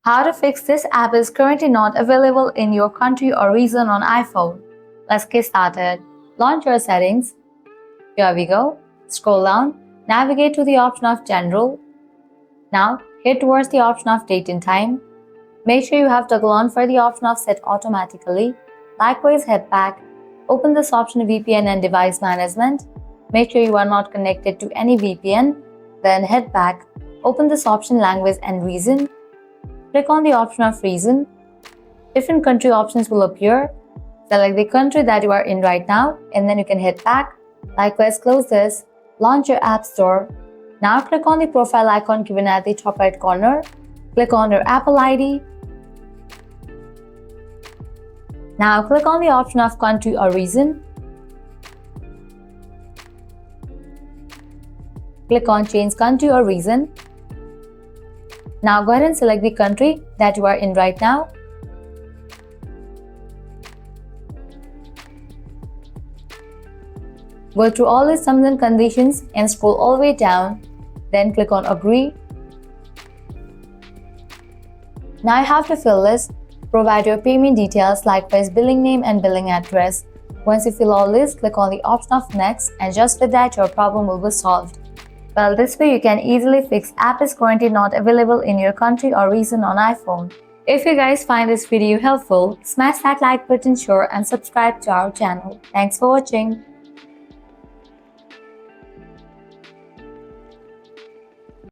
How to fix this app is currently not available in your country or region on iPhone. Let's get started. Launch your settings. Here we go. Scroll down. Navigate to the option of General. Now, head towards the option of Date and Time. Make sure you have toggle on for the option of Set Automatically. Likewise, head back. Open this option VPN and Device Management. Make sure you are not connected to any VPN. Then head back. Open this option Language and Region. Click on the option of region. Different country options will appear. Select the country that you are in right now and then you can head back. Likewise, close this. Launch your App Store. Now click on the profile icon given at the top right corner. Click on your Apple ID. Now click on the option of country or region. Click on Change Country or Region. Now go ahead and select the country that you are in right now. Go through all the terms and conditions and scroll all the way down. Then click on Agree. Now you have to fill this. Provide your payment details, likewise billing name and billing address. Once you fill all this, click on the option of Next, and just with that your problem will be solved. Well, this way you can easily fix app is currently not available in your country or region on iPhone. If you guys find this video helpful, smash that like button sure and subscribe to our channel. Thanks for watching.